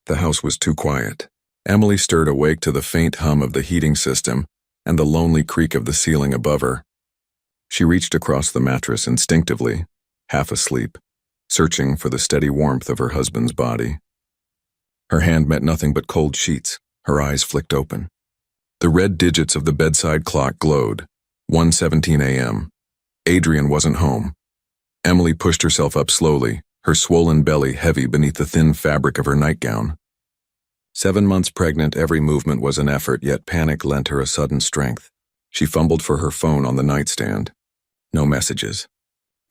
The house was too quiet. Emily stirred awake to the faint hum of the heating system and the lonely creak of the ceiling above her. She reached across the mattress instinctively, half asleep, searching for the steady warmth of her husband's body. Her hand met nothing but cold sheets. Her eyes flicked open. The red digits of the bedside clock glowed. 1:17 a.m. Adrian wasn't home. Emily pushed herself up slowly, her swollen belly heavy beneath the thin fabric of her nightgown. 7 months pregnant, every movement was an effort, yet panic lent her a sudden strength. She fumbled for her phone on the nightstand. No messages.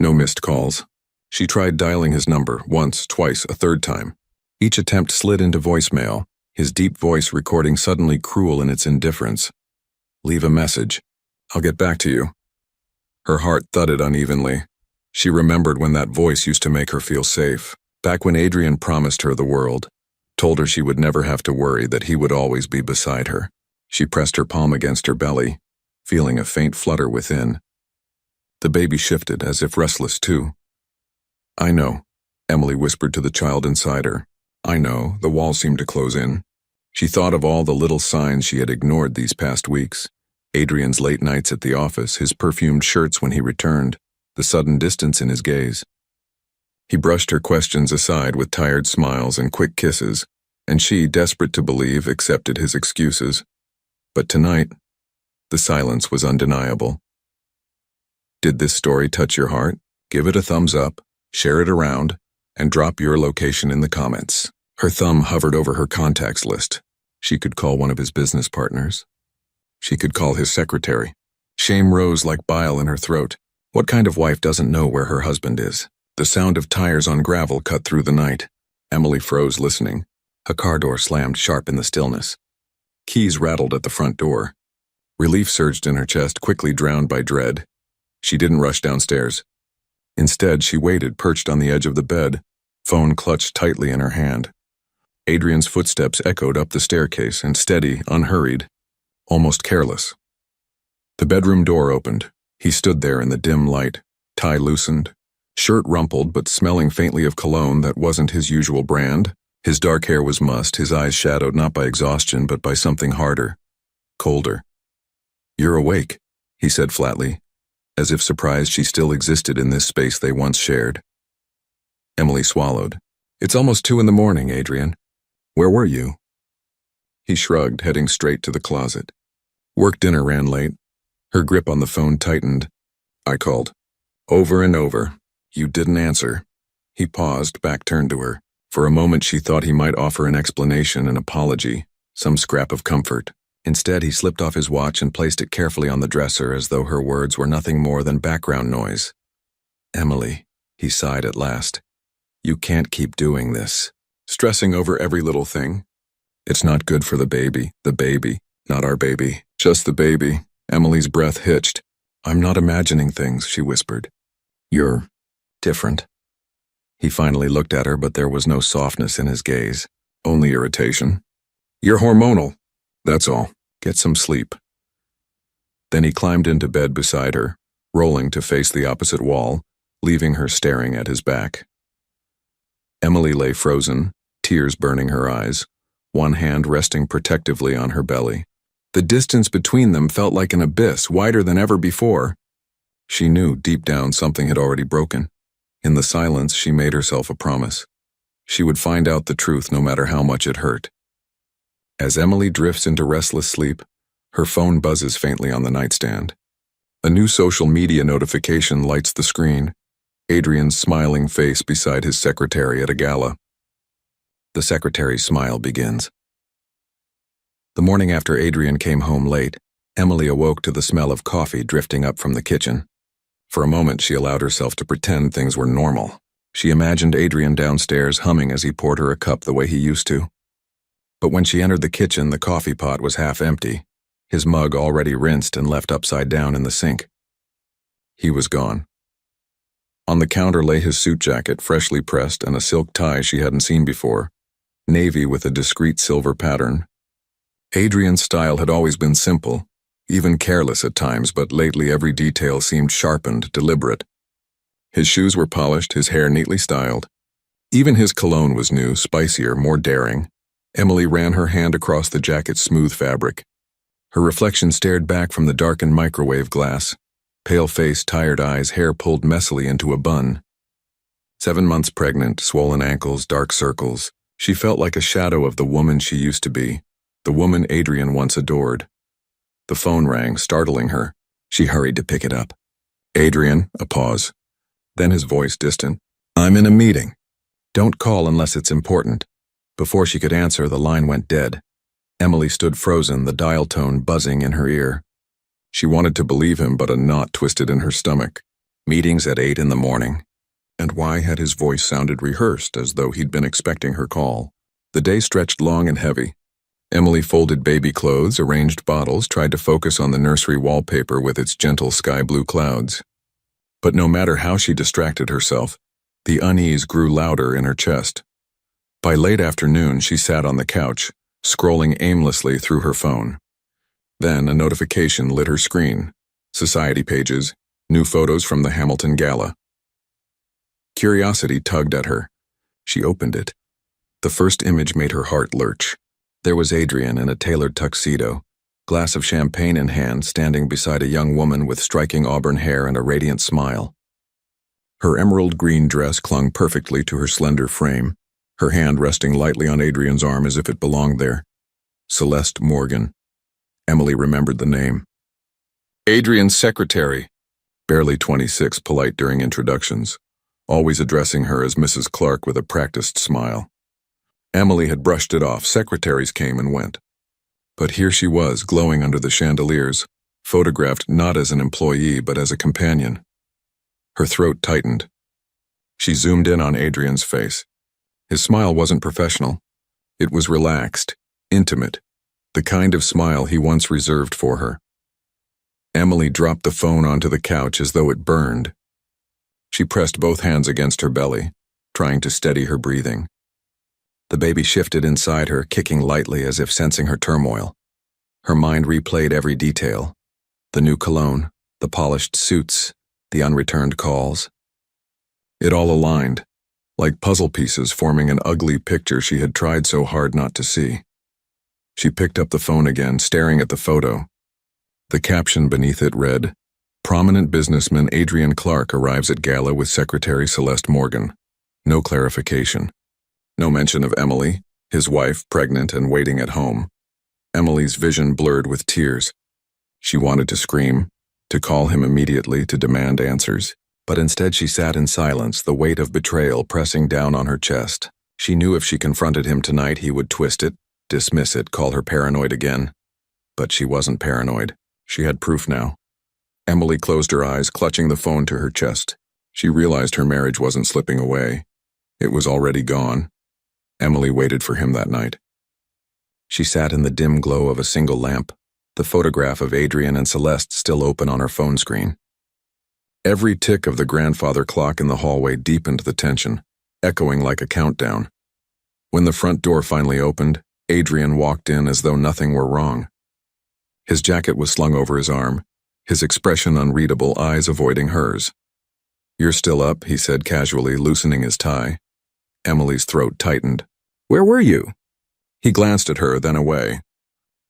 No missed calls. She tried dialing his number, once, twice, a third time. Each attempt slid into voicemail, his deep voice recording suddenly cruel in its indifference. "Leave a message. I'll get back to you." Her heart thudded unevenly. She remembered when that voice used to make her feel safe, back when Adrian promised her the world, told her she would never have to worry, that he would always be beside her. She pressed her palm against her belly, feeling a faint flutter within. The baby shifted, as if restless too. "I know," Emily whispered to the child inside her. "I know." The wall seemed to close in. She thought of all the little signs she had ignored these past weeks. Adrian's late nights at the office, his perfumed shirts when he returned, the sudden distance in his gaze. He brushed her questions aside with tired smiles and quick kisses, and she, desperate to believe, accepted his excuses. But tonight, the silence was undeniable. Did this story touch your heart? Give it a thumbs up, share it around, and drop your location in the comments. Her thumb hovered over her contacts list. She could call one of his business partners. She could call his secretary. Shame rose like bile in her throat. What kind of wife doesn't know where her husband is? The sound of tires on gravel cut through the night. Emily froze, listening. A car door slammed sharp in the stillness. Keys rattled at the front door. Relief surged in her chest, quickly drowned by dread. She didn't rush downstairs. Instead, she waited, perched on the edge of the bed, phone clutched tightly in her hand. Adrian's footsteps echoed up the staircase, and steady, unhurried, almost careless. The bedroom door opened. He stood there in the dim light, tie loosened, shirt rumpled but smelling faintly of cologne that wasn't his usual brand. His dark hair was mussed, his eyes shadowed not by exhaustion but by something harder, colder. "You're awake," he said flatly, as if surprised she still existed in this space they once shared. Emily swallowed. "It's almost 2 a.m, Adrian. Where were you?" He shrugged, heading straight to the closet. "Work dinner ran late." Her grip on the phone tightened. "I called. Over and over. You didn't answer." He paused, back turned to her. For a moment she thought he might offer an explanation, an apology, some scrap of comfort. Instead, he slipped off his watch and placed it carefully on the dresser, as though her words were nothing more than background noise. "Emily," he sighed at last, "you can't keep doing this. Stressing over every little thing. It's not good for the baby, not our baby, just the baby." Emily's breath hitched. "I'm not imagining things," she whispered. "You're different." He finally looked at her, but there was no softness in his gaze, only irritation. "You're hormonal. That's all. Get some sleep." Then he climbed into bed beside her, rolling to face the opposite wall, leaving her staring at his back. Emily lay frozen, tears burning her eyes, one hand resting protectively on her belly. The distance between them felt like an abyss, wider than ever before. She knew deep down something had already broken. In the silence, she made herself a promise. She would find out the truth no matter how much it hurt. As Emily drifts into restless sleep, her phone buzzes faintly on the nightstand. A new social media notification lights the screen. Adrian's smiling face beside his secretary at a gala. The secretary's smile begins. The morning after Adrian came home late, Emily awoke to the smell of coffee drifting up from the kitchen. For a moment, she allowed herself to pretend things were normal. She imagined Adrian downstairs humming as he poured her a cup the way he used to. But when she entered the kitchen, the coffee pot was half empty, his mug already rinsed and left upside down in the sink. He was gone. On the counter lay his suit jacket, freshly pressed, and a silk tie she hadn't seen before, navy with a discreet silver pattern. Adrian's style had always been simple, even careless at times, but lately every detail seemed sharpened, deliberate. His shoes were polished, his hair neatly styled. Even his cologne was new, spicier, more daring. Emily ran her hand across the jacket's smooth fabric. Her reflection stared back from the darkened microwave glass. Pale face, tired eyes, hair pulled messily into a bun. 7 months pregnant, swollen ankles, dark circles. She felt like a shadow of the woman she used to be, the woman Adrian once adored. The phone rang, startling her. She hurried to pick it up. Adrian, a pause. Then his voice distant. I'm in a meeting. Don't call unless it's important. Before she could answer, the line went dead. Emily stood frozen, the dial tone buzzing in her ear. She wanted to believe him, but a knot twisted in her stomach. Meetings at 8 in the morning. And why had his voice sounded rehearsed, as though he'd been expecting her call? The day stretched long and heavy. Emily folded baby clothes, arranged bottles, tried to focus on the nursery wallpaper with its gentle sky-blue clouds. But no matter how she distracted herself, the unease grew louder in her chest. By late afternoon, she sat on the couch, scrolling aimlessly through her phone. Then a notification lit her screen. Society pages, new photos from the Hamilton Gala. Curiosity tugged at her. She opened it. The first image made her heart lurch. There was Adrian in a tailored tuxedo, glass of champagne in hand, standing beside a young woman with striking auburn hair and a radiant smile. Her emerald green dress clung perfectly to her slender frame, her hand resting lightly on Adrian's arm as if it belonged there. Celeste Morgan. Emily remembered the name. Adrian's secretary. Barely 26, polite during introductions, always addressing her as Mrs. Clark with a practiced smile. Emily had brushed it off. Secretaries came and went. But here she was, glowing under the chandeliers, photographed not as an employee but as a companion. Her throat tightened. She zoomed in on Adrian's face. His smile wasn't professional. It was relaxed, intimate, the kind of smile he once reserved for her. Emily dropped the phone onto the couch as though it burned. She pressed both hands against her belly, trying to steady her breathing. The baby shifted inside her, kicking lightly as if sensing her turmoil. Her mind replayed every detail. The new cologne, the polished suits, the unreturned calls. It all aligned, like puzzle pieces forming an ugly picture she had tried so hard not to see. She picked up the phone again, staring at the photo. The caption beneath it read, "Prominent businessman Adrian Clark arrives at gala with Secretary Celeste Morgan." No clarification. No mention of Emily, his wife, pregnant and waiting at home. Emily's vision blurred with tears. She wanted to scream, to call him immediately, to demand answers. But instead she sat in silence, the weight of betrayal pressing down on her chest. She knew if she confronted him tonight he would twist it, dismiss it, call her paranoid again. But she wasn't paranoid. She had proof now. Emily closed her eyes, clutching the phone to her chest. She realized her marriage wasn't slipping away. It was already gone. Emily waited for him that night. She sat in the dim glow of a single lamp, the photograph of Adrian and Celeste still open on her phone screen. Every tick of the grandfather clock in the hallway deepened the tension, echoing like a countdown. When the front door finally opened, Adrian walked in as though nothing were wrong. His jacket was slung over his arm, his expression unreadable, eyes avoiding hers. "You're still up," he said casually, loosening his tie. Emily's throat tightened. "Where were you?" He glanced at her, then away.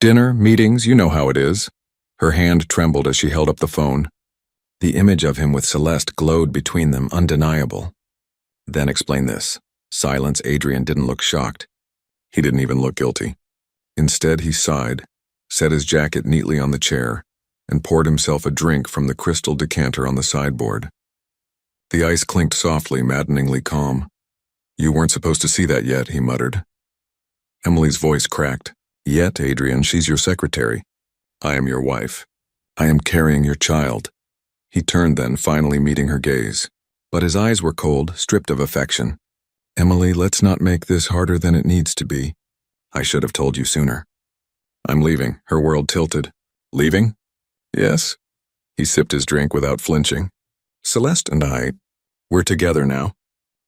"Dinner, meetings, you know how it is." Her hand trembled as she held up the phone. The image of him with Celeste glowed between them, undeniable. "Then explain this." Silence. Adrian didn't look shocked. He didn't even look guilty. Instead, he sighed, set his jacket neatly on the chair, and poured himself a drink from the crystal decanter on the sideboard. The ice clinked softly, maddeningly calm. "You weren't supposed to see that yet," he muttered. Emily's voice cracked. "Yet, Adrian, she's your secretary. I am your wife. I am carrying your child." He turned then, finally meeting her gaze. But his eyes were cold, stripped of affection. "Emily, let's not make this harder than it needs to be. I should have told you sooner." "I'm leaving." Her world tilted. "Leaving?" "Yes." He sipped his drink without flinching. "Celeste and we're together now.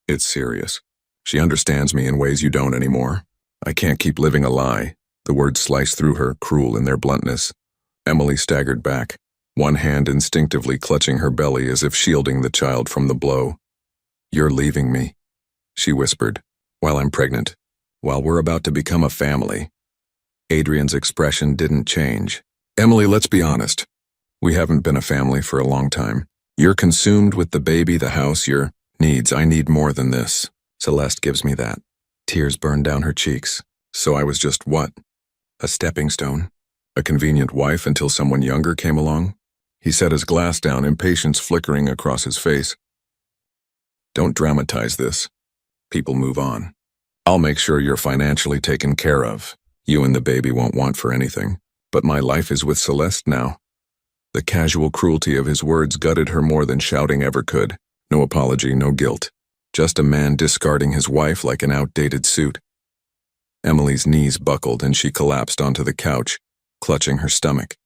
It's serious. She understands me in ways you don't anymore. I can't keep living a lie." The words sliced through her, cruel in their bluntness. Emily staggered back, one hand instinctively clutching her belly as if shielding the child from the blow. "You're leaving me," she whispered, "while I'm pregnant. while we're about to become a family. Adrian's expression didn't change. Emily, let's be honest. We haven't been a family for a long time. You're consumed with the baby, the house, your needs. I need more than this. Celeste gives me that. Tears burned down her cheeks. So I was just what? A stepping stone? A convenient wife until someone younger came along? He set his glass down, impatience flickering across his face. Don't dramatize this. People move on. I'll make sure you're financially taken care of. You and the baby won't want for anything. But my life is with Celeste now. The casual cruelty of his words gutted her more than shouting ever could. No apology, no guilt. Just a man discarding his wife like an outdated suit. Emily's knees buckled and she collapsed onto the couch, clutching her stomach.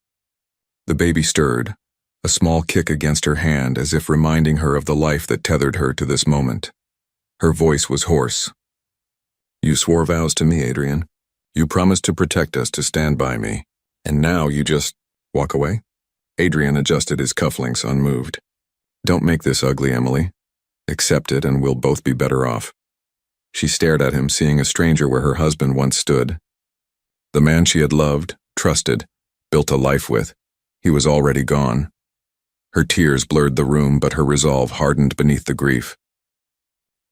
The baby stirred, a small kick against her hand as if reminding her of the life that tethered her to this moment. Her voice was hoarse. You swore vows to me, Adrian. You promised to protect us, to stand by me. And now you just walk away? Adrian adjusted his cufflinks, unmoved. Don't make this ugly, Emily. Accept it and we'll both be better off. She stared at him, seeing a stranger where her husband once stood. The man she had loved, trusted, built a life with. He was already gone. Her tears blurred the room, but her resolve hardened beneath the grief.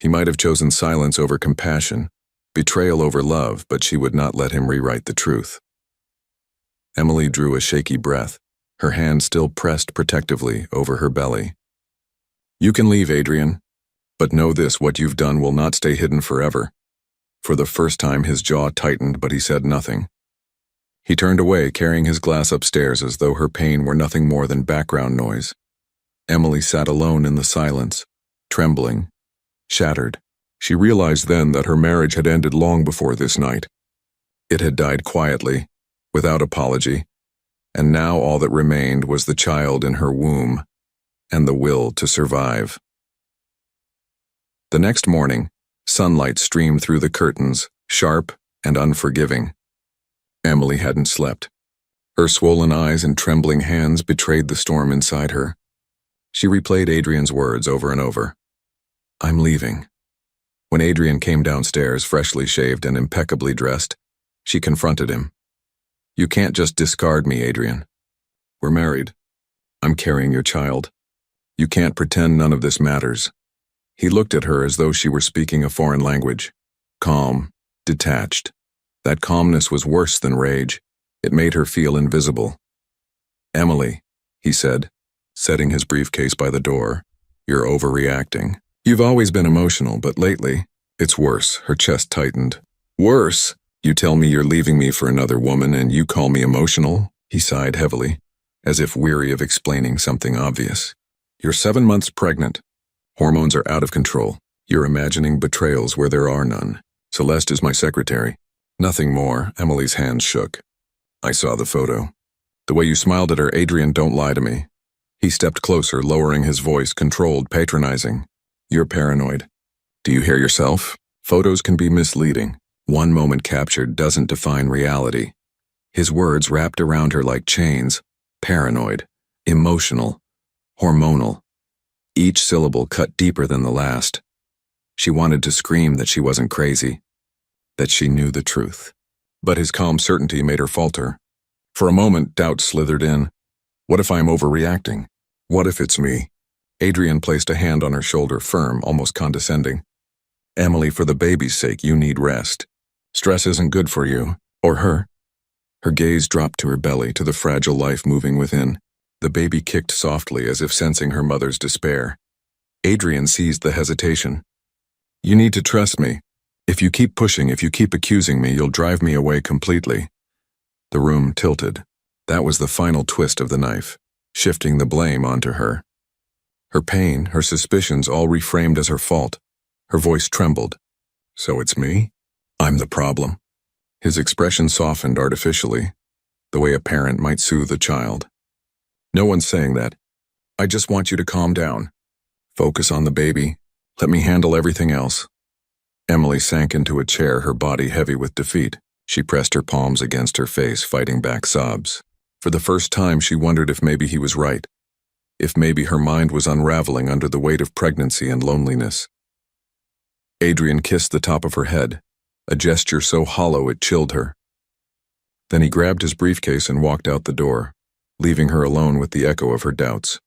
He might have chosen silence over compassion, betrayal over love, but she would not let him rewrite the truth. Emily drew a shaky breath, her hand still pressed protectively over her belly. You can leave, Adrian, but know this, what you've done will not stay hidden forever. For the first time his jaw tightened, but he said nothing. He turned away, carrying his glass upstairs as though her pain were nothing more than background noise. Emily sat alone in the silence, trembling, shattered. She realized then that her marriage had ended long before this night. It had died quietly, without apology, and now all that remained was the child in her womb and the will to survive. The next morning, sunlight streamed through the curtains, sharp and unforgiving. Emily hadn't slept. Her swollen eyes and trembling hands betrayed the storm inside her. She replayed Adrian's words over and over. I'm leaving. When Adrian came downstairs, freshly shaved and impeccably dressed, she confronted him. You can't just discard me, Adrian. We're married. I'm carrying your child. You can't pretend none of this matters. He looked at her as though she were speaking a foreign language. Calm, detached. That calmness was worse than rage. It made her feel invisible. Emily, he said, setting his briefcase by the door, you're overreacting. You've always been emotional, but lately, it's worse. Her chest tightened. Worse? You tell me you're leaving me for another woman and you call me emotional? He sighed heavily, as if weary of explaining something obvious. You're 7 months pregnant. Hormones are out of control. You're imagining betrayals where there are none. Celeste is my secretary. Nothing more. Emily's hands shook. I saw the photo. The way you smiled at her, Adrian, don't lie to me. He stepped closer, lowering his voice, controlled, patronizing. You're paranoid. Do you hear yourself? Photos can be misleading. One moment captured doesn't define reality. His words wrapped around her like chains. Paranoid, emotional, hormonal. Each syllable cut deeper than the last. She wanted to scream that she wasn't crazy, that she knew the truth. But his calm certainty made her falter. For a moment, doubt slithered in. What if I'm overreacting? What if it's me? Adrian placed a hand on her shoulder, firm, almost condescending. Emily, for the baby's sake, you need rest. Stress isn't good for you, or her. Her gaze dropped to her belly, to the fragile life moving within. The baby kicked softly as if sensing her mother's despair. Adrian seized the hesitation. You need to trust me. If you keep pushing, if you keep accusing me, you'll drive me away completely. The room tilted. That was the final twist of the knife, shifting the blame onto her. Her pain, her suspicions, all reframed as her fault. Her voice trembled. So it's me? I'm the problem. His expression softened artificially, the way a parent might soothe a child. No one's saying that. I just want you to calm down. Focus on the baby. Let me handle everything else. Emily sank into a chair, her body heavy with defeat. She pressed her palms against her face, fighting back sobs. For the first time, she wondered if maybe he was right. If maybe her mind was unraveling under the weight of pregnancy and loneliness. Adrian kissed the top of her head, a gesture so hollow it chilled her. Then he grabbed his briefcase and walked out the door, leaving her alone with the echo of her doubts.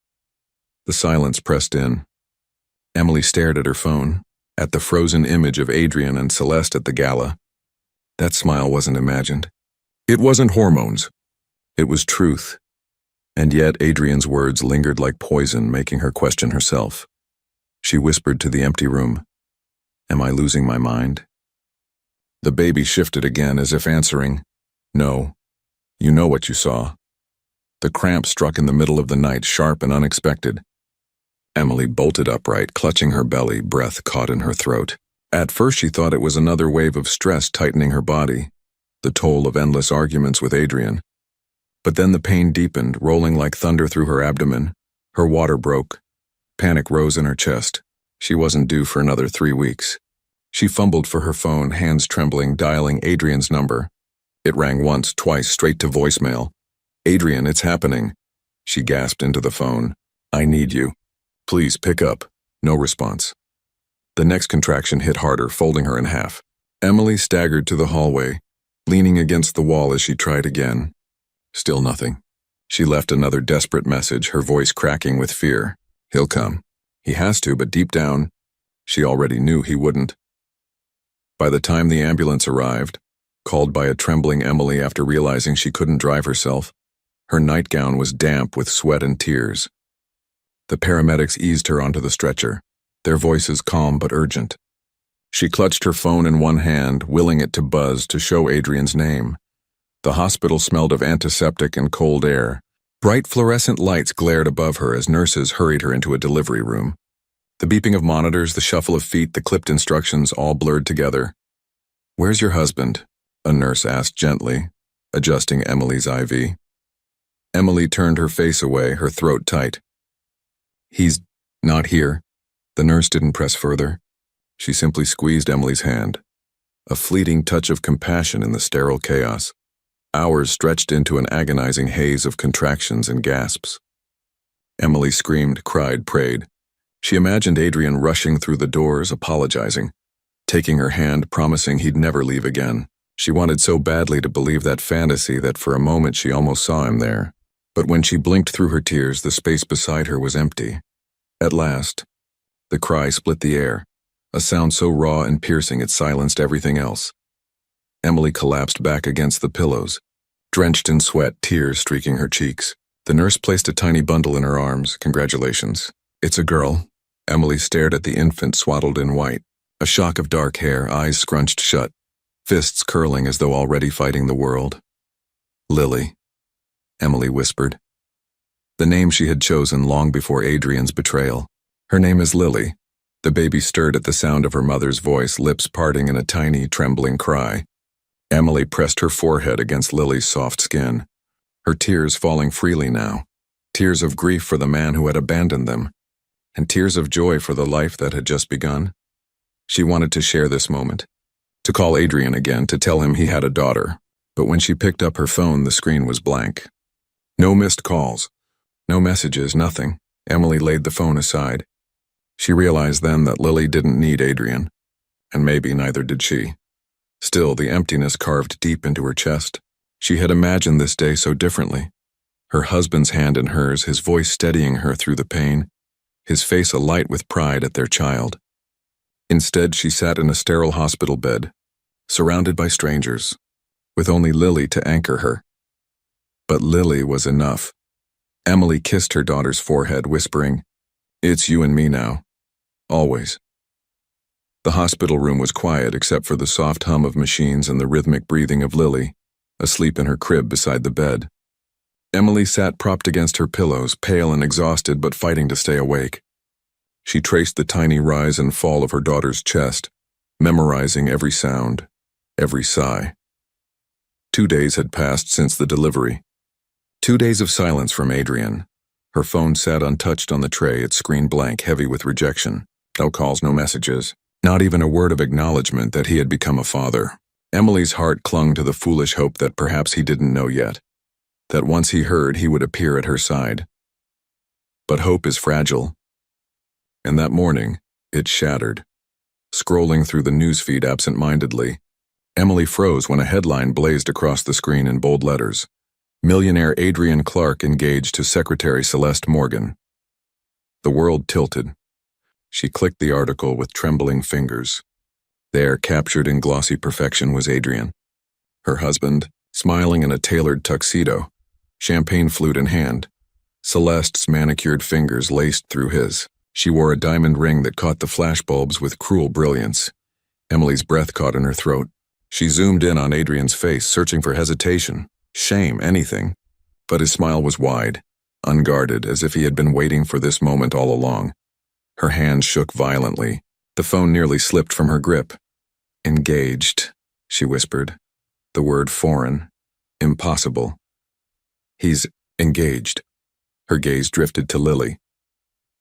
The silence pressed in. Emily stared at her phone, at the frozen image of Adrian and Celeste at the gala. That smile wasn't imagined. It wasn't hormones. It was truth. And yet Adrian's words lingered like poison, making her question herself. She whispered to the empty room, "Am I losing my mind?" The baby shifted again as if answering, "No. You know what you saw." The cramp struck in the middle of the night, sharp and unexpected. Emily bolted upright, clutching her belly, breath caught in her throat. At first she thought it was another wave of stress tightening her body, the toll of endless arguments with Adrian. But then the pain deepened, rolling like thunder through her abdomen. Her water broke. Panic rose in her chest. She wasn't due for another 3 weeks. She fumbled for her phone, hands trembling, dialing Adrian's number. It rang once, twice, straight to voicemail. "Adrian, it's happening." She gasped into the phone. "I need you. Please pick up." No response. The next contraction hit harder, folding her in half. Emily staggered to the hallway, leaning against the wall as she tried again. Still nothing. She left another desperate message, her voice cracking with fear. He'll come. He has to, but deep down, she already knew he wouldn't. By the time the ambulance arrived, called by a trembling Emily after realizing she couldn't drive herself, her nightgown was damp with sweat and tears. The paramedics eased her onto the stretcher, their voices calm but urgent. She clutched her phone in one hand, willing it to buzz to show Adrian's name. The hospital smelled of antiseptic and cold air. Bright fluorescent lights glared above her as nurses hurried her into a delivery room. The beeping of monitors, the shuffle of feet, the clipped instructions all blurred together. "Where's your husband?" a nurse asked gently, adjusting Emily's IV. Emily turned her face away, her throat tight. "He's not here." The nurse didn't press further. She simply squeezed Emily's hand, a fleeting touch of compassion in the sterile chaos. Hours stretched into an agonizing haze of contractions and gasps. Emily screamed, cried, prayed. She imagined Adrian rushing through the doors, apologizing, taking her hand, promising he'd never leave again. She wanted so badly to believe that fantasy that for a moment she almost saw him there. But when she blinked through her tears, the space beside her was empty. At last, the cry split the air, a sound so raw and piercing it silenced everything else. Emily collapsed back against the pillows, drenched in sweat, tears streaking her cheeks. The nurse placed a tiny bundle in her arms. "Congratulations. It's a girl." Emily stared at the infant swaddled in white, a shock of dark hair, eyes scrunched shut, fists curling as though already fighting the world. "Lily," Emily whispered. The name she had chosen long before Adrian's betrayal. "Her name is Lily." The baby stirred at the sound of her mother's voice, lips parting in a tiny, trembling cry. Emily pressed her forehead against Lily's soft skin, her tears falling freely now, tears of grief for the man who had abandoned them, and tears of joy for the life that had just begun. She wanted to share this moment, to call Adrian again, to tell him he had a daughter, but when she picked up her phone, the screen was blank. No missed calls, no messages, nothing. Emily laid the phone aside. She realized then that Lily didn't need Adrian, and maybe neither did she. Still, the emptiness carved deep into her chest. She had imagined this day so differently. Her husband's hand in hers, his voice steadying her through the pain, his face alight with pride at their child. Instead, she sat in a sterile hospital bed, surrounded by strangers, with only Lily to anchor her. But Lily was enough. Emily kissed her daughter's forehead, whispering, "It's you and me now. Always." The hospital room was quiet except for the soft hum of machines and the rhythmic breathing of Lily, asleep in her crib beside the bed. Emily sat propped against her pillows, pale and exhausted but fighting to stay awake. She traced the tiny rise and fall of her daughter's chest, memorizing every sound, every sigh. 2 days had passed since the delivery. 2 days of silence from Adrian. Her phone sat untouched on the tray, its screen blank, heavy with rejection. No calls, no messages. Not even a word of acknowledgement that he had become a father. Emily's heart clung to the foolish hope that perhaps he didn't know yet, that once he heard he would appear at her side. But hope is fragile. And that morning, it shattered. Scrolling through the newsfeed absent-mindedly, Emily froze when a headline blazed across the screen in bold letters. Millionaire Adrian Clark engaged to Secretary Celeste Morgan. The world tilted. She clicked the article with trembling fingers. There, captured in glossy perfection, was Adrian. Her husband, smiling in a tailored tuxedo, champagne flute in hand. Celeste's manicured fingers laced through his. She wore a diamond ring that caught the flashbulbs with cruel brilliance. Emily's breath caught in her throat. She zoomed in on Adrian's face, searching for hesitation, shame, anything. But his smile was wide, unguarded, as if he had been waiting for this moment all along. Her hands shook violently. The phone nearly slipped from her grip. Engaged, she whispered. The word foreign. Impossible. He's engaged. Her gaze drifted to Lily.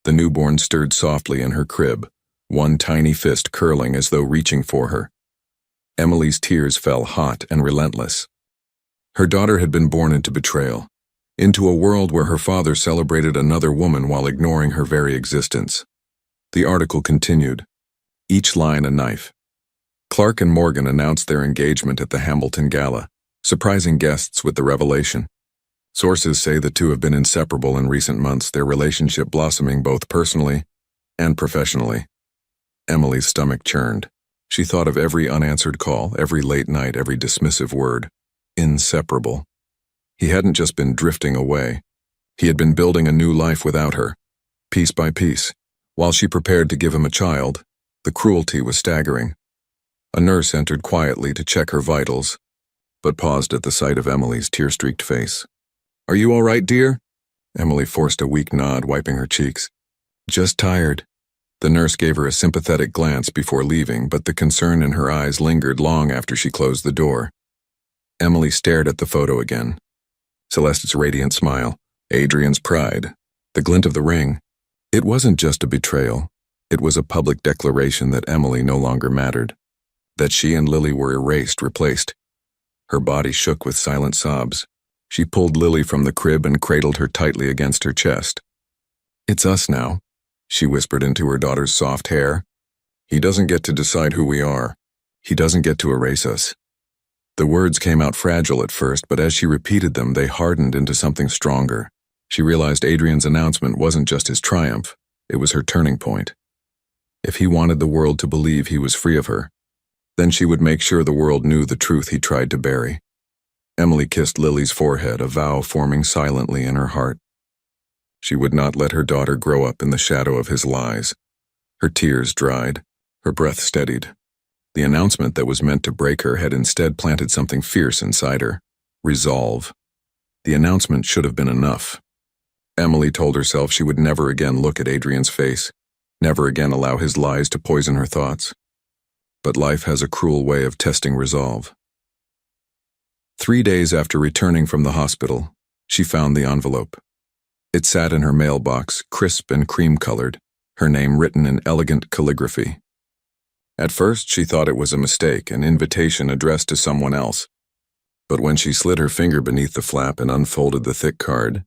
The newborn stirred softly in her crib, one tiny fist curling as though reaching for her. Emily's tears fell hot and relentless. Her daughter had been born into betrayal, into a world where her father celebrated another woman while ignoring her very existence. The article continued, each line a knife. Clark and Morgan announced their engagement at the Hamilton Gala, surprising guests with the revelation. Sources say the two have been inseparable in recent months, their relationship blossoming both personally and professionally. Emily's stomach churned. She thought of every unanswered call, every late night, every dismissive word. Inseparable. He hadn't just been drifting away. He had been building a new life without her, piece by piece. While she prepared to give him a child, the cruelty was staggering. A nurse entered quietly to check her vitals, but paused at the sight of Emily's tear-streaked face. "Are you all right, dear?" Emily forced a weak nod, wiping her cheeks. "Just tired." The nurse gave her a sympathetic glance before leaving, but the concern in her eyes lingered long after she closed the door. Emily stared at the photo again. Celeste's radiant smile, Adrian's pride, the glint of the ring. It wasn't just a betrayal. It was a public declaration that Emily no longer mattered, that she and Lily were erased, replaced. Her body shook with silent sobs. She pulled Lily from the crib and cradled her tightly against her chest. "It's us now," she whispered into her daughter's soft hair. "He doesn't get to decide who we are. He doesn't get to erase us." The words came out fragile at first, but as she repeated them, they hardened into something stronger. She realized Adrian's announcement wasn't just his triumph, it was her turning point. If he wanted the world to believe he was free of her, then she would make sure the world knew the truth he tried to bury. Emily kissed Lily's forehead, a vow forming silently in her heart. She would not let her daughter grow up in the shadow of his lies. Her tears dried, her breath steadied. The announcement that was meant to break her had instead planted something fierce inside her. Resolve. The announcement should have been enough. Emily told herself she would never again look at Adrian's face, never again allow his lies to poison her thoughts. But life has a cruel way of testing resolve. 3 days after returning from the hospital, she found the envelope. It sat in her mailbox, crisp and cream-colored, her name written in elegant calligraphy. At first, she thought it was a mistake, an invitation addressed to someone else. But when she slid her finger beneath the flap and unfolded the thick card,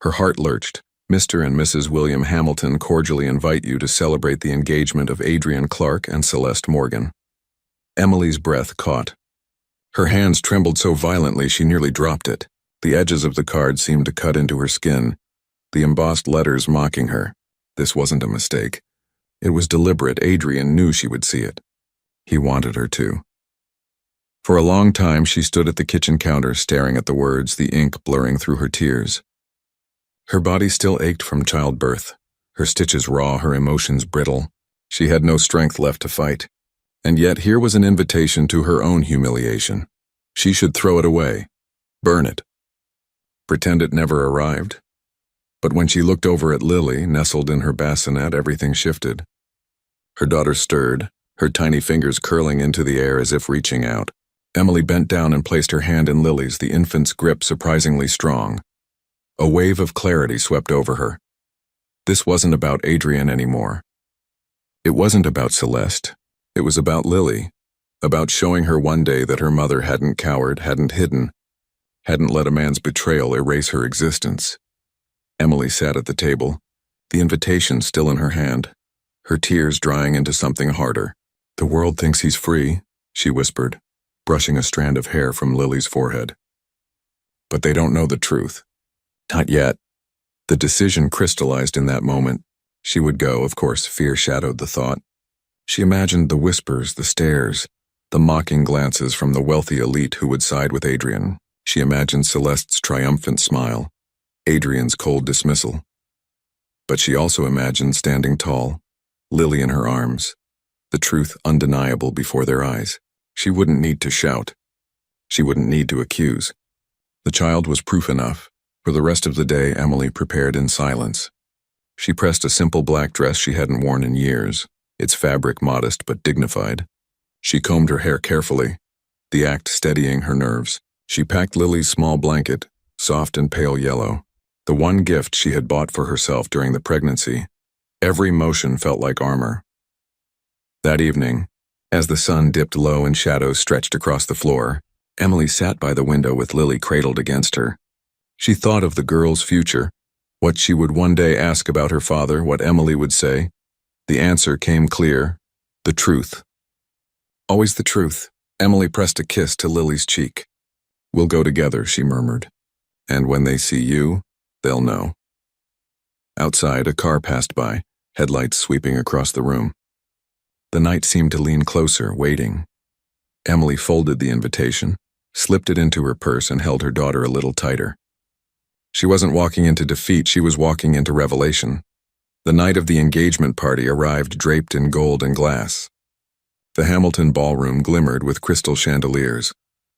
her heart lurched. "Mr. and Mrs. William Hamilton cordially invite you to celebrate the engagement of Adrian Clark and Celeste Morgan." Emily's breath caught. Her hands trembled so violently she nearly dropped it. The edges of the card seemed to cut into her skin, the embossed letters mocking her. This wasn't a mistake. It was deliberate. Adrian knew she would see it. He wanted her to. For a long time, she stood at the kitchen counter staring at the words, the ink blurring through her tears. Her body still ached from childbirth, her stitches raw, her emotions brittle. She had no strength left to fight. And yet here was an invitation to her own humiliation. She should throw it away, burn it, pretend it never arrived. But when she looked over at Lily, nestled in her bassinet, everything shifted. Her daughter stirred, her tiny fingers curling into the air as if reaching out. Emily bent down and placed her hand in Lily's, the infant's grip surprisingly strong. A wave of clarity swept over her. This wasn't about Adrian anymore. It wasn't about Celeste. It was about Lily, about showing her one day that her mother hadn't cowered, hadn't hidden, hadn't let a man's betrayal erase her existence. Emily sat at the table, the invitation still in her hand, her tears drying into something harder. "The world thinks he's free," she whispered. brushing a strand of hair from Lily's forehead. But they don't know the truth. Not yet. The decision crystallized in that moment. She would go, of course, fear shadowed the thought. She imagined the whispers, the stares, the mocking glances from the wealthy elite who would side with Adrian. She imagined Celeste's triumphant smile, Adrian's cold dismissal. But she also imagined standing tall, Lily in her arms, the truth undeniable before their eyes. She wouldn't need to shout. She wouldn't need to accuse. The child was proof enough. For the rest of the day, Emily prepared in silence. She pressed a simple black dress she hadn't worn in years, its fabric modest but dignified. She combed her hair carefully, the act steadying her nerves. She packed Lily's small blanket, soft and pale yellow, the one gift she had bought for herself during the pregnancy. Every motion felt like armor. That evening, as the sun dipped low and shadows stretched across the floor, Emily sat by the window with Lily cradled against her. She thought of the girl's future, what she would one day ask about her father, what Emily would say. The answer came clear: the truth. Always the truth. Emily pressed a kiss to Lily's cheek. "We'll go together," she murmured. "And when they see you, they'll know." Outside, a car passed by, headlights sweeping across the room. The night seemed to lean closer, waiting. Emily folded the invitation, slipped it into her purse, and held her daughter a little tighter. She wasn't walking into defeat, she was walking into revelation. The night of the engagement party arrived draped in gold and glass. The Hamilton ballroom glimmered with crystal chandeliers,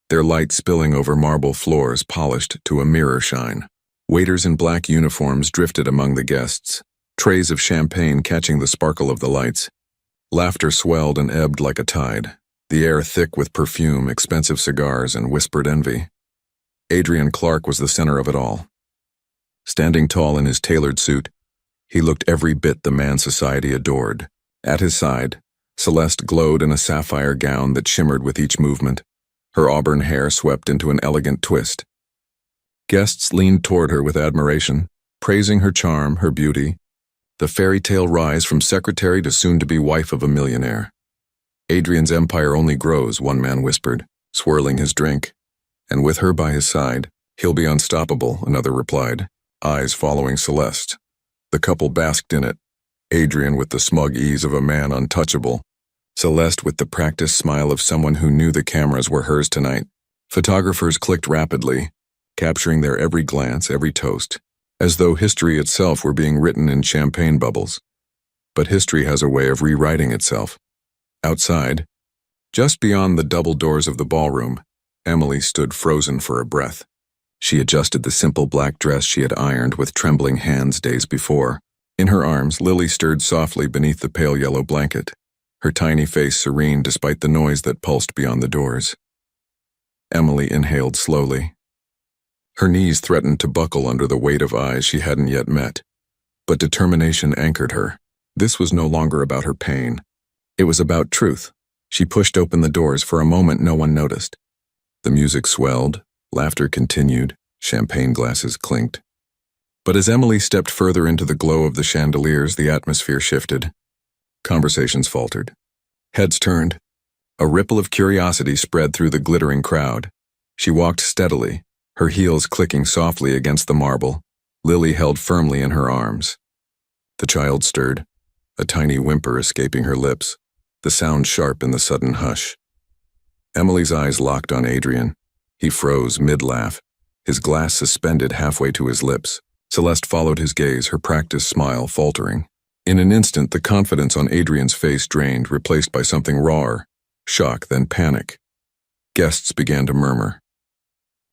their light spilling over marble floors polished to a mirror shine. Waiters in black uniforms drifted among the guests, trays of champagne catching the sparkle of the lights. Laughter swelled and ebbed like a tide, the air thick with perfume, expensive cigars, and whispered envy. Adrian Clark was the center of it all. Standing tall in his tailored suit, he looked every bit the man society adored. At his side, Celeste glowed in a sapphire gown that shimmered with each movement, her auburn hair swept into an elegant twist. Guests leaned toward her with admiration, praising her charm, her beauty, the fairy tale rise from secretary to soon-to-be wife of a millionaire. "Adrian's empire only grows," one man whispered, swirling his drink. "And with her by his side, he'll be unstoppable," another replied, eyes following Celeste. The couple basked in it, Adrian with the smug ease of a man untouchable, Celeste with the practiced smile of someone who knew the cameras were hers tonight. Photographers clicked rapidly, capturing their every glance, every toast, as though history itself were being written in champagne bubbles. But history has a way of rewriting itself. Outside, just beyond the double doors of the ballroom, Emily stood frozen for a breath. She adjusted the simple black dress she had ironed with trembling hands days before. In her arms, Lily stirred softly beneath the pale yellow blanket, her tiny face serene despite the noise that pulsed beyond the doors. Emily inhaled slowly. Her knees threatened to buckle under the weight of eyes she hadn't yet met, but determination anchored her. This was no longer about her pain. It was about truth. She pushed open the doors. For a moment, no one noticed. The music swelled, laughter continued, champagne glasses clinked. But as Emily stepped further into the glow of the chandeliers, the atmosphere shifted. Conversations faltered. Heads turned. A ripple of curiosity spread through the glittering crowd. She walked steadily, her heels clicking softly against the marble, Lily held firmly in her arms. The child stirred, a tiny whimper escaping her lips, the sound sharp in the sudden hush. Emily's eyes locked on Adrian. He froze mid-laugh, his glass suspended halfway to his lips. Celeste followed his gaze, her practiced smile faltering. In an instant, the confidence on Adrian's face drained, replaced by something rawer, shock, then panic. Guests began to murmur.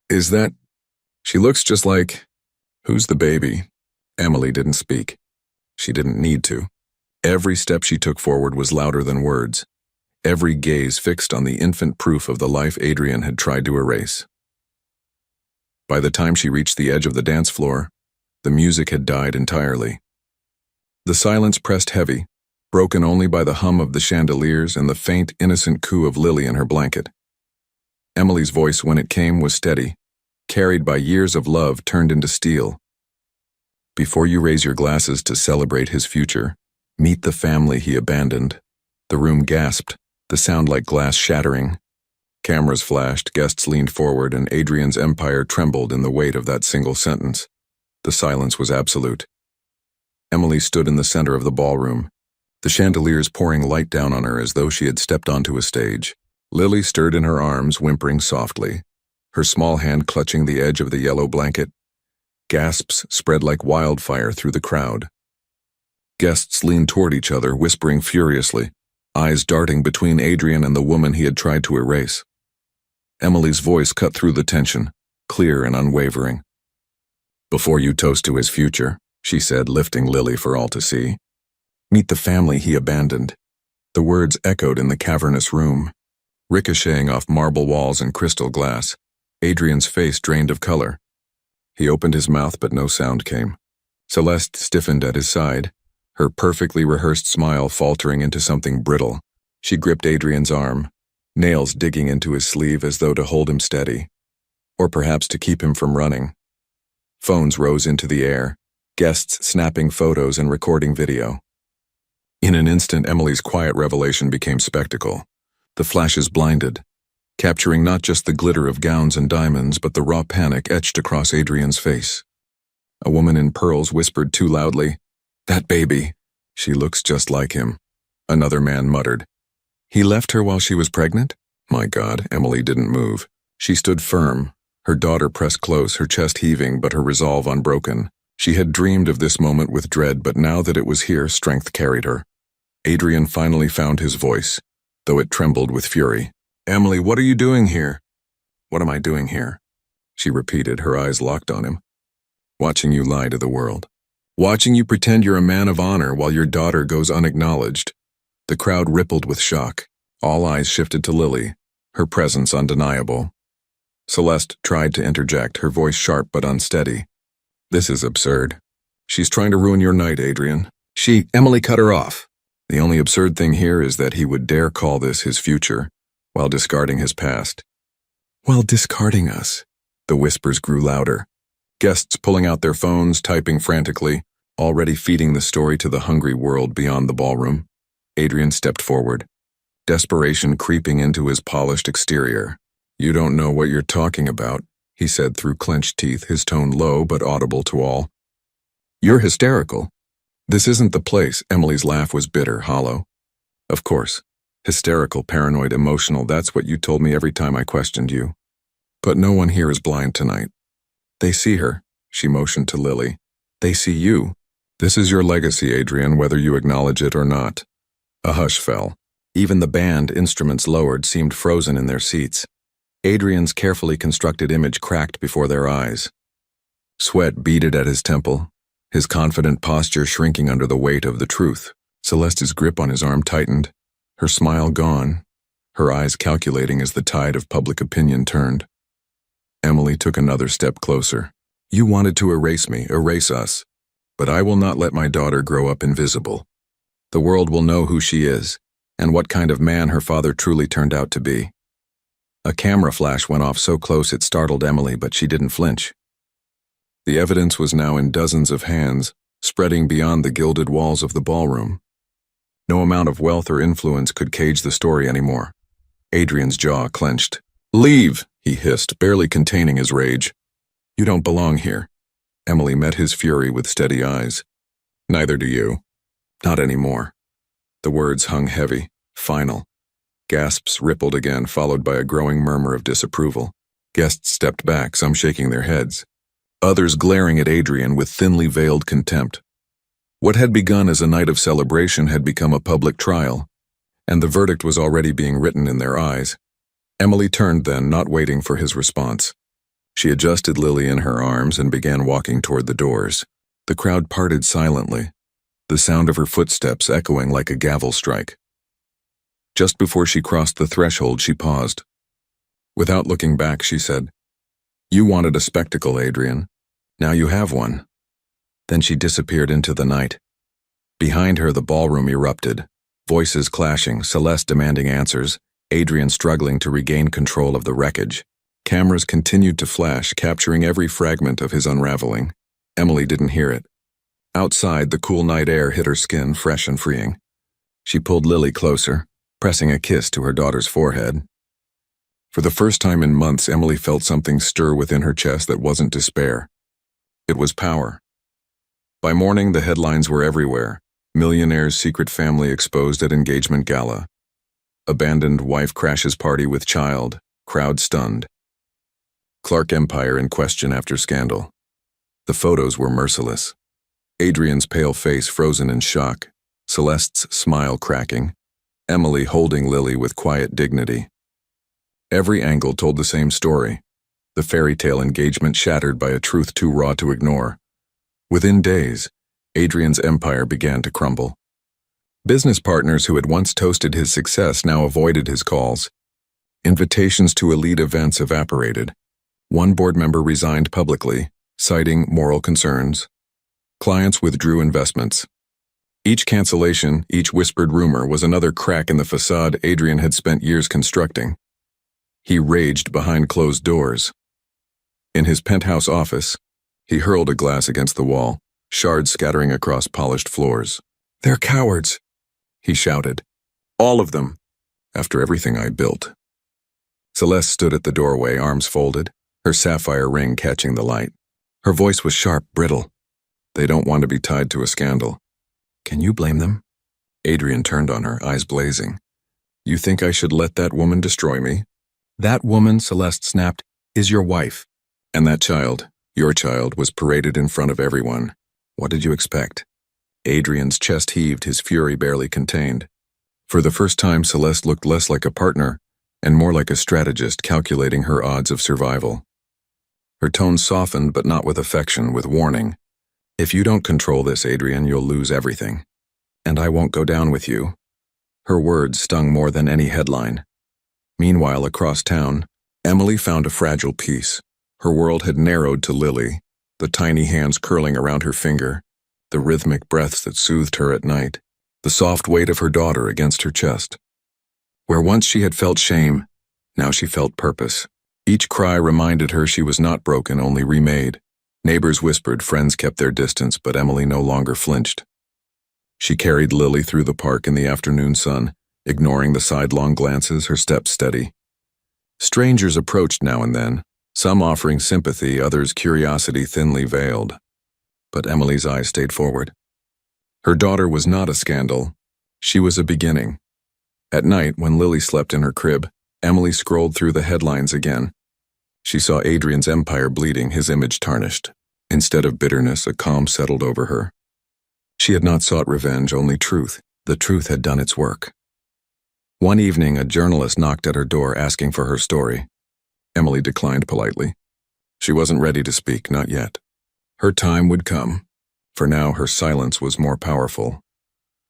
"Is that... She looks just like... Who's the baby?" Emily didn't speak. She didn't need to. Every step she took forward was louder than words, every gaze fixed on the infant proof of the life Adrian had tried to erase. By the time she reached the edge of the dance floor, the music had died entirely. The silence pressed heavy, broken only by the hum of the chandeliers and the faint, innocent coo of Lily in her blanket. Emily's voice, when it came, was steady, carried by years of love turned into steel. "Before you raise your glasses to celebrate his future, meet the family he abandoned." The room gasped, the sound like glass shattering. Cameras flashed, guests leaned forward, and Adrian's empire trembled in the weight of that single sentence. The silence was absolute. Emily stood in the center of the ballroom, the chandeliers pouring light down on her as though she had stepped onto a stage. Lily stirred in her arms, whimpering softly, her small hand clutching the edge of the yellow blanket. Gasps spread like wildfire through the crowd. Guests leaned toward each other, whispering furiously, eyes darting between Adrian and the woman he had tried to erase. Emily's voice cut through the tension, clear and unwavering. "Before you toast to his future," she said, lifting Lily for all to see, "meet the family he abandoned." The words echoed in the cavernous room, ricocheting off marble walls and crystal glass. Adrian's face drained of color. He opened his mouth, but no sound came. Celeste stiffened at his side, her perfectly rehearsed smile faltering into something brittle. She gripped Adrian's arm, nails digging into his sleeve as though to hold him steady, or perhaps to keep him from running. Phones rose into the air, guests snapping photos and recording video. In an instant, Emily's quiet revelation became spectacle. The flashes blinded, capturing not just the glitter of gowns and diamonds, but the raw panic etched across Adrian's face. A woman in pearls whispered too loudly, "That baby, she looks just like him." Another man muttered, "He left her while she was pregnant?" My God, Emily didn't move. She stood firm, her daughter pressed close, her chest heaving, but her resolve unbroken. She had dreamed of this moment with dread, but now that it was here, strength carried her. Adrian finally found his voice, though it trembled with fury. "Emily, what are you doing here?" "What am I doing here?" she repeated, her eyes locked on him. "Watching you lie to the world. Watching you pretend you're a man of honor while your daughter goes unacknowledged." The crowd rippled with shock. All eyes shifted to Lily, her presence undeniable. Celeste tried to interject, her voice sharp but unsteady. "This is absurd. She's trying to ruin your night, Adrian." Emily cut her off. "The only absurd thing here is that he would dare call this his future, while discarding his past." "While discarding us." The whispers grew louder. Guests pulling out their phones, typing frantically, already feeding the story to the hungry world beyond the ballroom. Adrian stepped forward, desperation creeping into his polished exterior. "You don't know what you're talking about," he said through clenched teeth, his tone low but audible to all. "You're hysterical. This isn't the place." Emily's laugh was bitter, hollow. "Of course. Hysterical, paranoid, emotional, that's what you told me every time I questioned you. But no one here is blind tonight. They see her," she motioned to Lily. "They see you. This is your legacy, Adrian, whether you acknowledge it or not." A hush fell. Even the band, instruments lowered, seemed frozen in their seats. Adrian's carefully constructed image cracked before their eyes. Sweat beaded at his temple, his confident posture shrinking under the weight of the truth. Celeste's grip on his arm tightened, her smile gone, her eyes calculating as the tide of public opinion turned. Emily took another step closer. "You wanted to erase me, erase us. But I will not let my daughter grow up invisible. The world will know who she is, and what kind of man her father truly turned out to be." A camera flash went off so close it startled Emily, but she didn't flinch. The evidence was now in dozens of hands, spreading beyond the gilded walls of the ballroom. No amount of wealth or influence could cage the story anymore. Adrian's jaw clenched. "Leave!" he hissed, barely containing his rage. "You don't belong here." Emily met his fury with steady eyes. "Neither do you. Not anymore." The words hung heavy, final. Gasps rippled again, followed by a growing murmur of disapproval. Guests stepped back, some shaking their heads, others glaring at Adrian with thinly veiled contempt. What had begun as a night of celebration had become a public trial, and the verdict was already being written in their eyes. Emily turned then, not waiting for his response. She adjusted Lily in her arms and began walking toward the doors. The crowd parted silently, the sound of her footsteps echoing like a gavel strike. Just before she crossed the threshold, she paused. Without looking back, she said, "You wanted a spectacle, Adrian. Now you have one." Then she disappeared into the night. Behind her, the ballroom erupted, voices clashing, Celeste demanding answers, Adrian struggling to regain control of the wreckage. Cameras continued to flash, capturing every fragment of his unraveling. Emily didn't hear it. Outside, the cool night air hit her skin, fresh and freeing. She pulled Lily closer, pressing a kiss to her daughter's forehead. For the first time in months, Emily felt something stir within her chest that wasn't despair. It was power. By morning, the headlines were everywhere. Millionaire's secret family exposed at engagement gala. Abandoned wife crashes party with child. Crowd stunned. Clark empire in question after scandal. The photos were merciless. Adrian's pale face frozen in shock. Celeste's smile cracking. Emily holding Lily with quiet dignity. Every angle told the same story. The fairy tale engagement shattered by a truth too raw to ignore. Within days, Adrian's empire began to crumble. Business partners who had once toasted his success now avoided his calls. Invitations to elite events evaporated. One board member resigned publicly, citing moral concerns. Clients withdrew investments. Each cancellation, each whispered rumor was another crack in the facade Adrian had spent years constructing. He raged behind closed doors. In his penthouse office, he hurled a glass against the wall, shards scattering across polished floors. "They're cowards," he shouted. "All of them, after everything I built." Celeste stood at the doorway, arms folded, her sapphire ring catching the light. Her voice was sharp, brittle. "They don't want to be tied to a scandal. Can you blame them?" Adrian turned on her, eyes blazing. "You think I should let that woman destroy me?" "That woman," Celeste snapped, "is your wife. And that child, your child, was paraded in front of everyone. What did you expect?" Adrian's chest heaved, his fury barely contained. For the first time, Celeste looked less like a partner and more like a strategist calculating her odds of survival. Her tone softened, but not with affection, with warning. "If you don't control this, Adrian, you'll lose everything. And I won't go down with you." Her words stung more than any headline. Meanwhile, across town, Emily found a fragile peace. Her world had narrowed to Lily, the tiny hands curling around her finger, the rhythmic breaths that soothed her at night, the soft weight of her daughter against her chest. Where once she had felt shame, now she felt purpose. Each cry reminded her she was not broken, only remade. Neighbors whispered, friends kept their distance, but Emily no longer flinched. She carried Lily through the park in the afternoon sun, ignoring the sidelong glances, her steps steady. Strangers approached now and then, some offering sympathy, others curiosity thinly veiled. But Emily's eyes stayed forward. Her daughter was not a scandal. She was a beginning. At night, when Lily slept in her crib, Emily scrolled through the headlines again. She saw Adrian's empire bleeding, his image tarnished. Instead of bitterness, a calm settled over her. She had not sought revenge, only truth. The truth had done its work. One evening, a journalist knocked at her door asking for her story. Emily declined politely. She wasn't ready to speak, not yet. Her time would come. For now, her silence was more powerful.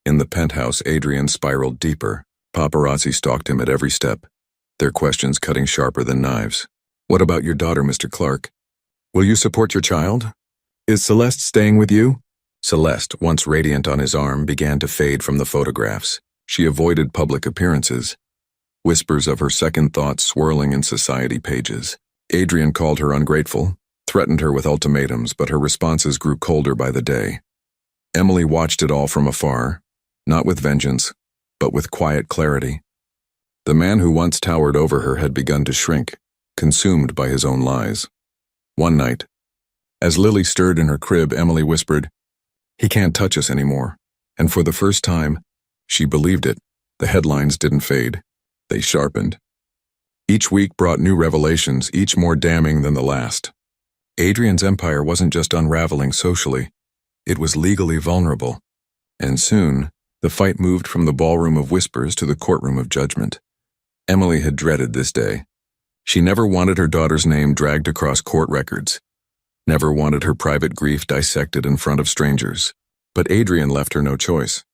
In the penthouse, Adrian spiraled deeper. Paparazzi stalked him at every step, their questions cutting sharper than knives. "What about your daughter, Mr. Clark? Will you support your child? Is Celeste staying with you?" Celeste, once radiant on his arm, began to fade from the photographs. She avoided public appearances. Whispers of her second thoughts swirling in society pages. Adrian called her ungrateful, threatened her with ultimatums, but her responses grew colder by the day. Emily watched it all from afar, not with vengeance, but with quiet clarity. The man who once towered over her had begun to shrink, consumed by his own lies. One night, as Lily stirred in her crib, Emily whispered, "He can't touch us anymore." And for the first time, she believed it. The headlines didn't fade. They sharpened. Each week brought new revelations, each more damning than the last. Adrian's empire wasn't just unraveling socially. It was legally vulnerable. And soon, the fight moved from the ballroom of whispers to the courtroom of judgment. Emily had dreaded this day. She never wanted her daughter's name dragged across court records. Never wanted her private grief dissected in front of strangers. But Adrian left her no choice.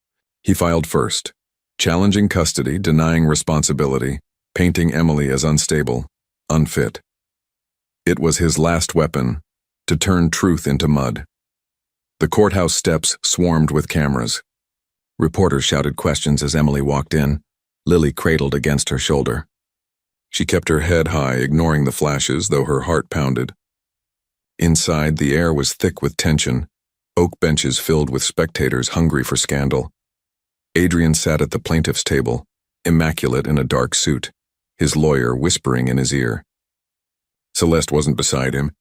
He filed first, challenging custody, denying responsibility, painting Emily as unstable, unfit. It was his last weapon, to turn truth into mud. The courthouse steps swarmed with cameras. Reporters shouted questions as Emily walked in, Lily cradled against her shoulder. She kept her head high, ignoring the flashes, though her heart pounded. Inside, the air was thick with tension, oak benches filled with spectators hungry for scandal. Adrian sat at the plaintiff's table, immaculate in a dark suit. his lawyer whispering in his ear. Celeste wasn't beside him.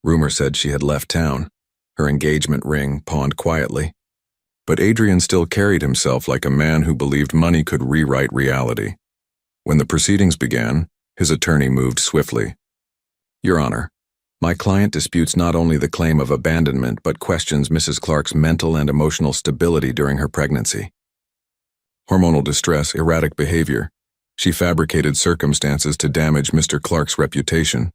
Rumor said she had left town, her engagement ring pawned quietly. But Adrian still carried himself like a man who believed money could rewrite reality. When the proceedings began, his attorney moved swiftly. Your Honor, my client disputes not only the claim of abandonment but questions Mrs. Clark's mental and emotional stability during her pregnancy. Hormonal distress, erratic behavior. She fabricated circumstances to damage Mr. Clark's reputation.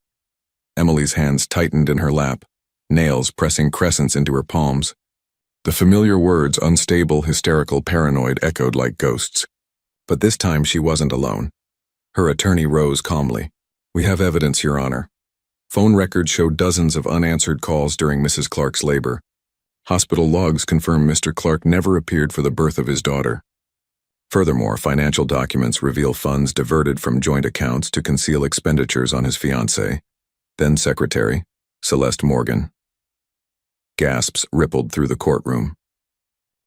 Emily's hands tightened in her lap, nails pressing crescents into her palms. The familiar words, unstable, hysterical, paranoid, echoed like ghosts. But this time she wasn't alone. Her attorney rose calmly. We have evidence, Your Honor. Phone records show dozens of unanswered calls during Mrs. Clark's labor. Hospital logs confirm Mr. Clark never appeared for the birth of his daughter. Furthermore, financial documents reveal funds diverted from joint accounts to conceal expenditures on his fiancée, then secretary, Celeste Morgan. Gasps rippled through the courtroom.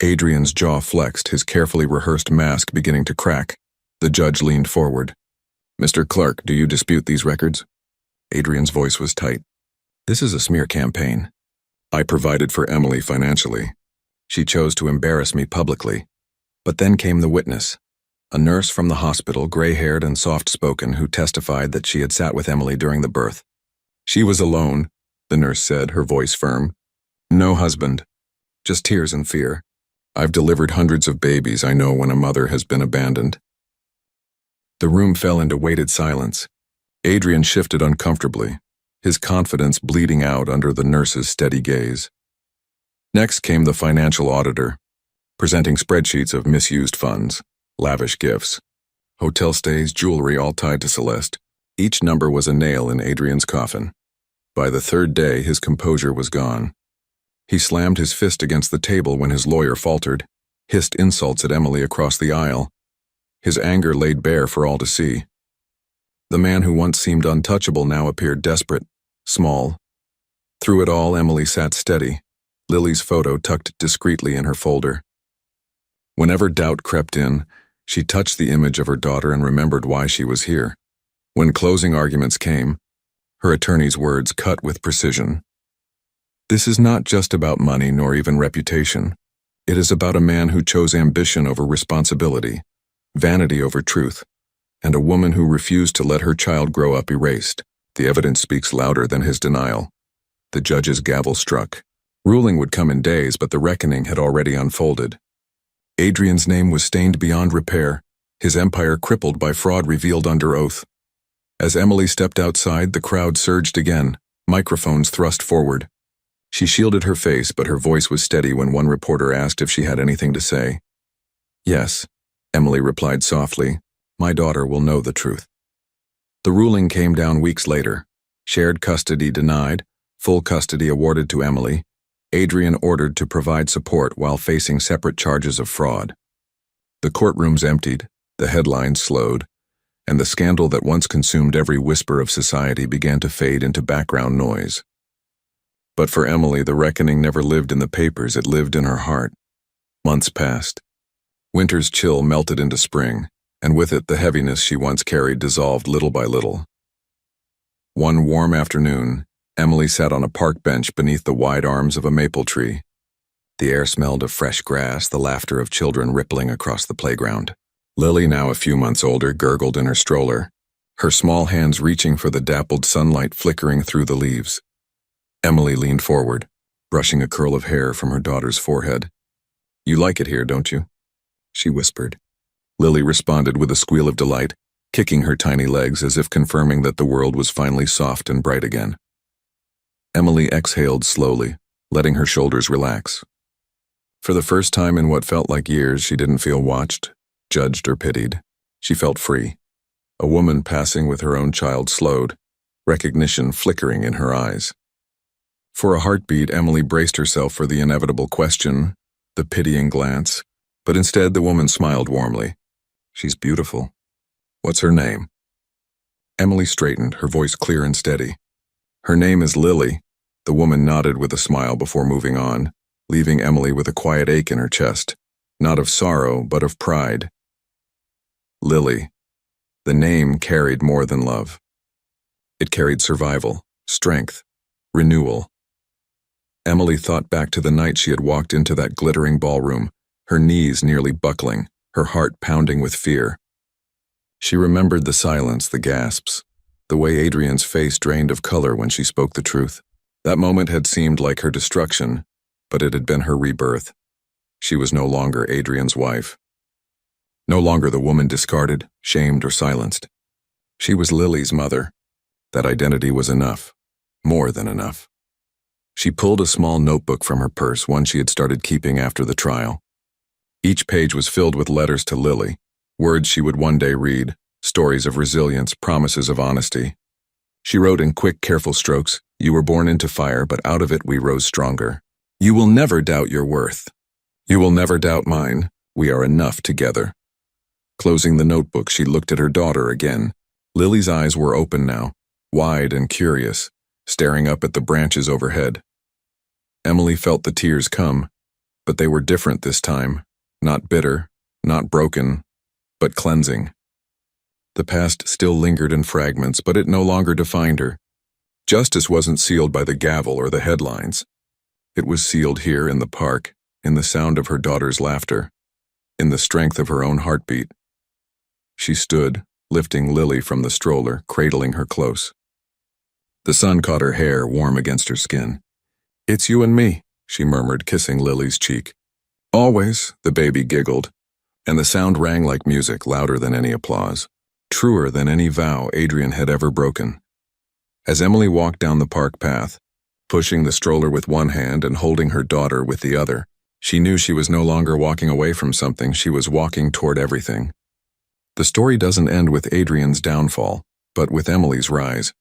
Adrian's jaw flexed, his carefully rehearsed mask beginning to crack. The judge leaned forward. Mr. Clark, do you dispute these records? Adrian's voice was tight. This is a smear campaign. I provided for Emily financially. She chose to embarrass me publicly. But then came the witness, a nurse from the hospital, gray-haired and soft-spoken, who testified that she had sat with Emily during the birth. She was alone, the nurse said, her voice firm. No husband. Just tears and fear. I've delivered hundreds of babies. I know when a mother has been abandoned. The room fell into weighted silence. Adrian shifted uncomfortably, his confidence bleeding out under the nurse's steady gaze. Next came the financial auditor, presenting spreadsheets of misused funds, lavish gifts, hotel stays, jewelry, all tied to Celeste. Each number was a nail in Adrian's coffin. By the third day, his composure was gone. He slammed his fist against the table when his lawyer faltered, hissed insults at Emily across the aisle. His anger laid bare for all to see. The man who once seemed untouchable now appeared desperate, small. Through it all, Emily sat steady, Lily's photo tucked discreetly in her folder. Whenever doubt crept in, she touched the image of her daughter and remembered why she was here. When closing arguments came, her attorney's words cut with precision. This is not just about money nor even reputation. It is about a man who chose ambition over responsibility, vanity over truth, and a woman who refused to let her child grow up erased. The evidence speaks louder than his denial. The judge's gavel struck. Ruling would come in days, but the reckoning had already unfolded. Adrian's name was stained beyond repair, his empire crippled by fraud revealed under oath. As Emily stepped outside, the crowd surged again, microphones thrust forward. She shielded her face, but her voice was steady when one reporter asked if she had anything to say. Yes, Emily replied softly. My daughter will know the truth. The ruling came down weeks later. Shared custody denied, full custody awarded to Emily. Adrian ordered to provide support while facing separate charges of fraud. The courtrooms emptied, the headlines slowed, and the scandal that once consumed every whisper of society began to fade into background noise. But for Emily, the reckoning never lived in the papers, it lived in her heart. Months passed. Winter's chill melted into spring, and with it the heaviness she once carried dissolved little by little. One warm afternoon, Emily sat on a park bench beneath the wide arms of a maple tree. The air smelled of fresh grass, the laughter of children rippling across the playground. Lily, now a few months older, gurgled in her stroller, her small hands reaching for the dappled sunlight flickering through the leaves. Emily leaned forward, brushing a curl of hair from her daughter's forehead. You like it here, don't you? She whispered. Lily responded with a squeal of delight, kicking her tiny legs as if confirming that the world was finally soft and bright again. Emily exhaled slowly, letting her shoulders relax. For the first time in what felt like years, she didn't feel watched, judged, or pitied. She felt free. A woman passing with her own child slowed, recognition flickering in her eyes. For a heartbeat, Emily braced herself for the inevitable question, the pitying glance, but instead the woman smiled warmly. She's beautiful. What's her name? Emily straightened, her voice clear and steady. Her name is Lily. The woman nodded with a smile before moving on, leaving Emily with a quiet ache in her chest, not of sorrow, but of pride. Lily. The name carried more than love. It carried survival, strength, renewal. Emily thought back to the night she had walked into that glittering ballroom, her knees nearly buckling, her heart pounding with fear. She remembered the silence, the gasps, the way Adrian's face drained of color when she spoke the truth. That moment had seemed like her destruction, but it had been her rebirth. She was no longer Adrian's wife. No longer the woman discarded, shamed, or silenced. She was Lily's mother. That identity was enough, more than enough. She pulled a small notebook from her purse, one she had started keeping after the trial. Each page was filled with letters to Lily, words she would one day read, stories of resilience, promises of honesty. She wrote in quick, careful strokes, "You were born into fire, but out of it we rose stronger. You will never doubt your worth. You will never doubt mine. We are enough together." Closing the notebook, she looked at her daughter again. Lily's eyes were open now, wide and curious, staring up at the branches overhead. Emily felt the tears come, but they were different this time, not bitter, not broken, but cleansing. The past still lingered in fragments, but it no longer defined her. Justice wasn't sealed by the gavel or the headlines. It was sealed here in the park, in the sound of her daughter's laughter, in the strength of her own heartbeat. She stood, lifting Lily from the stroller, cradling her close. The sun caught her hair, warm against her skin. "It's you and me," she murmured, kissing Lily's cheek. "Always," the baby giggled, and the sound rang like music, louder than any applause, truer than any vow Adrian had ever broken. As Emily walked down the park path, pushing the stroller with one hand and holding her daughter with the other, she knew she was no longer walking away from something, she was walking toward everything. The story doesn't end with Adrian's downfall, but with Emily's rise.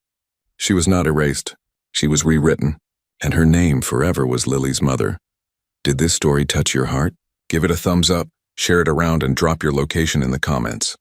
She was not erased, she was rewritten, and her name forever was Lily's mother. Did this story touch your heart? Give it a thumbs up, share it around, and drop your location in the comments.